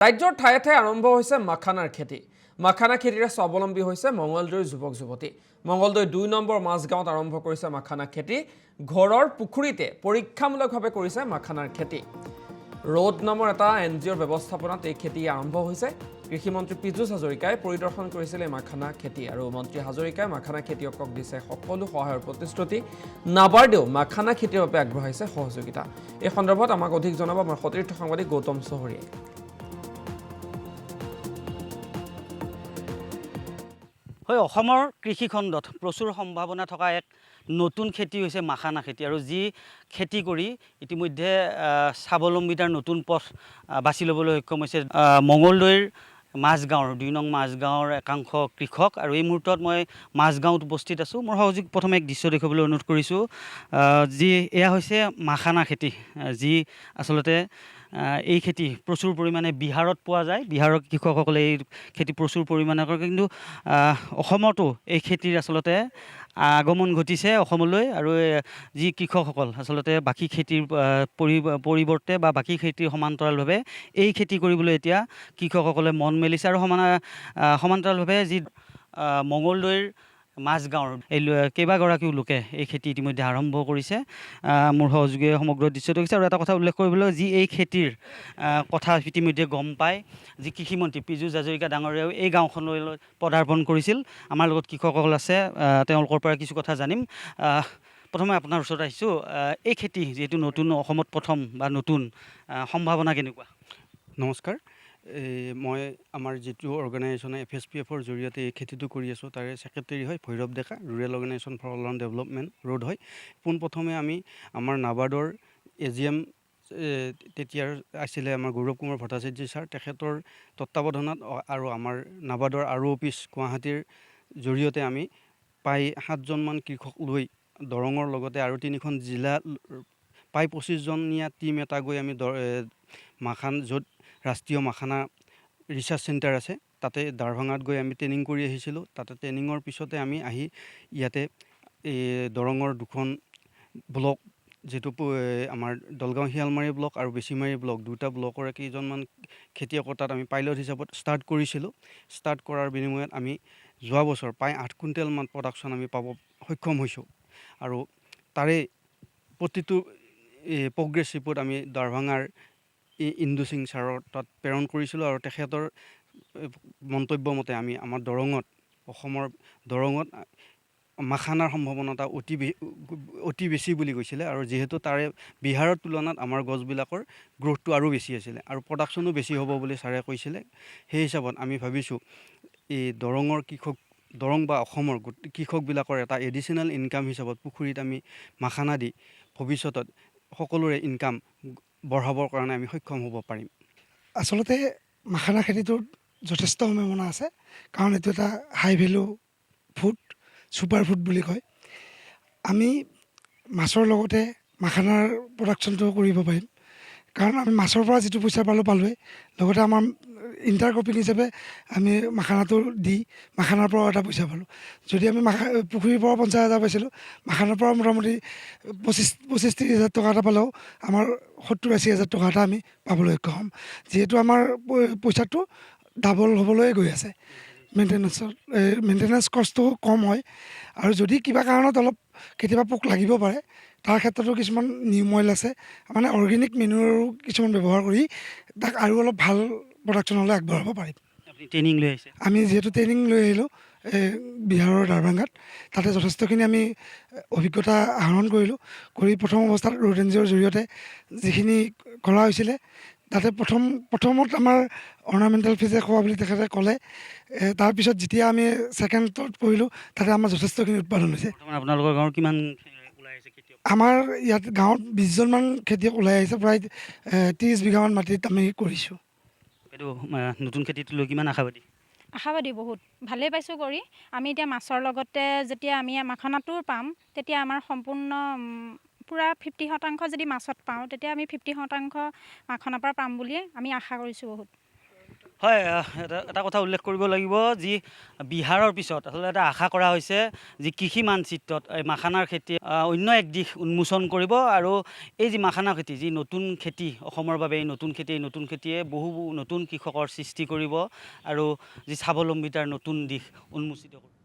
ৰাজ্যৰ ঠায়ে ঠায়ে আৰম্ভ হৈছে মাখানাৰ খেতি। মাখানা খেতিৰে স্বাৱলম্বী হৈছে মঙলদৈৰ যুৱক যুৱতী। মঙলদৈ ২ নম্বৰ মাজগাঁৱত আৰম্ভ কৰিছে মাখানা খেতি। ঘৰৰ পুখুৰীতে পৰীক্ষামূলকভাৱে কৰিছে মাখানাৰ খেতি। ৰোড নামৰ এটা NGOৰ ব্যৱস্থাপনাত এই খেতি আৰম্ভ হৈছে। কৃষিমন্ত্ৰী পীযুষ হাজৰিকাই পৰিদৰ্শন কৰিছিল এই মাখানা খেতি আৰু মন্ত্ৰী হাজৰিকাই মাখানা খেতিয়কক দিছে সকলো সহায়ৰ প্ৰতিশ্ৰুতি। নাবাৰ্ডেও মাখানা খেতিৰ বাবে আগবঢ়াইছে সহযোগিতা। এই সন্দৰ্ভত আমাক অধিক জনাব আমাৰ সতীৰ্থ সাংবাদিক গৌতম চহৰীয়াই। অসমৰ কৃষি খণ্ডত প্ৰচুৰ সম্ভাৱনা থকা এক নতুন খেতি হৈছে মাখানা খেতি আৰু যি খেতি কৰি ইতিমধ্যে স্বাৱলম্বিতাৰ নতুন পথ বাছি ল'বলৈ সক্ষম হৈছে মঙলদৈৰ মাজগাঁৱৰ ২ নং মাজগাঁৱৰ একাংশ কৃষক। আৰু এই মুহূৰ্তত মই মাজগাঁৱত উপস্থিত আছোঁ। মোৰ সহযোগ প্ৰথমে এক দৃশ্য দেখুৱাবলৈ অনুৰোধ কৰিছোঁ। এয়া হৈছে মাখানা খেতি, যি আচলতে এই খেতি প্ৰচুৰ পৰিমাণে বিহাৰত পোৱা যায়। বিহাৰৰ কৃষকসকলে এই খেতি প্ৰচুৰ পৰিমাণে কৰে, কিন্তু অসমতো এই খেতিৰ আচলতে আগমন ঘটিছে অসমলৈ। আৰু যি কৃষকসকল আচলতে বাকী খেতিৰ পৰিৱৰ্তে বা বাকী খেতিৰ সমান্তৰালভাৱে এই খেতি কৰিবলৈ এতিয়া কৃষকসকলে মন মেলিছে। আৰু সমান্তৰালভাৱে যি মঙলদৈৰ মাজগাঁৱৰ এই কেইবাগৰাকীও লোকে এই খেতি ইতিমধ্যে আৰম্ভ কৰিছে। মোৰ সহযোগীয়ে সমগ্ৰ দৃশ্যটো দেখিছে। আৰু এটা কথা উল্লেখ কৰিবলৈ, যি এই খেতিৰ কথা ইতিমধ্যে গম পায় যি কৃষিমন্ত্ৰী পীযুষ হাজৰিকা ডাঙৰীয়াও এই গাঁওখনলৈ পদাৰ্পণ কৰিছিল। আমাৰ লগত কৃষকসকল আছে, তেওঁলোকৰ পৰা কিছু কথা জানিম। প্ৰথমে আপোনাৰ ওচৰত আহিছোঁ। এই খেতি যিহেতু নতুন, অসমত প্ৰথম বা নতুন, সম্ভাৱনা কেনেকুৱা? নমস্কাৰ। মই আমাৰ যিটো অৰ্গেনাইজেশ্যনে FSPFৰ জৰিয়তে এই খেতিটো কৰি আছোঁ, তাৰে ছেক্ৰেটেৰী হয় Bhairab Deka. Rural organisation for all round development road হয়। পোনপ্ৰথমে আমি আমাৰ নাবাৰ্ডৰ AGM তেতিয়াৰ আছিলে আমাৰ গৌৰৱ কুমাৰ ভট্টাচাৰ্য ছাৰ, তেখেতৰ তত্ত্বাৱধানত আৰু আমাৰ নাবাৰ্ডৰ অফিচ গুৱাহাটীৰ জৰিয়তে আমি প্ৰায় 7জনমান কৃষক লৈ দৰঙৰ লগতে আৰু 3খন জিলা প্ৰায় 25জনীয়া টীম এটা গৈ আমি য'ত ৰাষ্ট্ৰীয় মাখানা ৰিচাৰ্চ চেণ্টাৰ আছে, তাতে দাৰভাঙাত গৈ আমি ট্ৰেইনিং কৰি আহিছিলোঁ। তাতে ট্ৰেইনিঙৰ পিছতে আমি আহি ইয়াতে দৰঙৰ 2খন ব্লক, যিটো আমাৰ দলগাঁও শিয়ালমাৰী ব্লক আৰু বেছিমাৰী ব্লক, 2টা ব্লকৰে কেইজনমান খেতিয়কৰ তাত আমি পাইলট হিচাপত ষ্টাৰ্ট কৰিছিলোঁ। ষ্টাৰ্ট কৰাৰ বিনিময়ত আমি যোৱা বছৰ প্ৰায় 8 কুইণ্টেলমান প্ৰডাকশ্যন আমি পাব সক্ষম হৈছোঁ। আৰু তাৰে প্ৰতিটো প্ৰগ্ৰেছ ৰিপৰ্ট আমি দাৰভাঙাৰ ইন্দু সিং ছাৰৰ তাত প্ৰেৰণ কৰিছিলোঁ। আৰু তেখেতৰ মন্তব্য মতে আমি আমাৰ অসমৰ দৰঙত মাখানাৰ সম্ভাৱনাতা অতি বেছি বুলি কৈছিলে। আৰু যিহেতু তাৰে বিহাৰৰ তুলনাত আমাৰ গছবিলাকৰ গ্ৰ'থটো আৰু বেছি আছিলে আৰু প্ৰডাকশ্যনো বেছি হ'ব বুলি ছাৰে কৈছিলে। সেই হিচাপত আমি ভাবিছোঁ এই দৰং বা অসমৰ কৃষকবিলাকৰ এটা এডিশ্যনেল ইনকাম হিচাপত পুখুৰীত আমি মাখানা দি ভৱিষ্যতত সকলোৰে ইনকাম বঢ়াবৰ কাৰণে আমি সক্ষম হ'ব পাৰিম। আচলতে মাখানা খেতিটোত যথেষ্ট সম্ভাৱনা আছে, কাৰণ এইটো এটা হাই ভেলু ফুড, ছুপাৰ ফুড বুলি কয়। আমি মাছৰ লগতে মাখানাৰ প্ৰডাকশ্যনটো কৰিব পাৰিম, কাৰণ আমি মাছৰ পৰা যিটো পইচা পালোৱেই, লগতে আমাৰ ইণ্টাৰক্ৰপিং হিচাপে আমি মাখানাটো দি মাখানাৰ পৰাও এটা পইচা পালোঁ। যদি আমি পুখুৰীৰ পৰা 50,000 পাইছিলোঁ, মাখানাৰ পৰা মোটামুটি 25-30,000 টকা এটা পালেও আমাৰ 70-80,000 টকা এটা আমি পাবলৈ সক্ষম হ'ম। যিহেতু আমাৰ পইচাটো ডাবল হ'বলৈ গৈ আছে। মেইনটেনেঞ্চ কষ্টটো কম হয়। আৰু যদি কিবা কাৰণত অলপ কেতিয়াবা পোক লাগিব পাৰে, তাৰ ক্ষেত্ৰতো কিছুমান নিয়ম অইল আছে, মানে অৰ্গেনিক মেনুৰো কিছুমান ব্যৱহাৰ কৰি তাক আৰু অলপ ভাল প্ৰডাকশ্যনলৈ আগবঢ়াব পাৰিম। ট্ৰেইনিং লৈ আহিছে? আমি যিহেতু ট্ৰেইনিং লৈ আহিলোঁ বিহাৰৰ দাৰভাঙাত, তাতে যথেষ্টখিনি আমি অভিজ্ঞতা আহৰণ কৰিলোঁ। কৰি প্ৰথম অৱস্থাত ৰোড NGOৰ জৰিয়তে যিখিনি কৰা হৈছিলে, তাতে প্ৰথমত আমাৰ অৰ্নামেণ্টেল ফিজে খোৱা বুলি তেখেতে ক'লে। তাৰপিছত যেতিয়া আমি ছেকেণ্ডত কৰিলোঁ, তাতে আমাৰ যথেষ্টখিনি উৎপাদন হৈছে। আপোনালোকৰ গাঁৱৰ কিমান ওলাই আহিছে খেতিয়ক? আমাৰ ইয়াত গাঁৱত 20জনমান খেতিয়ক ওলাই আহিছে। প্ৰায় 30 বিঘামান মাটিত আমি কৰিছোঁ। এইটো নতুন খেতিটো লৈ কিমান আশাবাদী? আশাবাদী বহুত, ভালেই পাইছোঁ কৰি। আমি এতিয়া মাছৰ লগতে যেতিয়া আমি মাখানাটো পাম, তেতিয়া আমাৰ সম্পূৰ্ণ পূৰা 50% যদি মাছত পাওঁ, তেতিয়া আমি 50% মাখনাৰ পৰা পাম বুলিয়ে আমি আশা কৰিছোঁ বহুত। হয়, এটা কথা উল্লেখ কৰিব লাগিব, যি বিহাৰৰ পিছত আচলতে এটা আশা কৰা হৈছে যি কৃষি মানচিত্ৰত এই মাখানাৰ খেতি অন্য এক দিশ উন্মোচন কৰিব। আৰু এই যি মাখানা খেতি, যি নতুন খেতি অসমৰ বাবে এই নতুন খেতিয়ে বহু নতুন কৃষকৰ সৃষ্টি কৰিব আৰু যি স্বাৱলম্বিতাৰ নতুন দিশ উন্মোচিত কৰিব।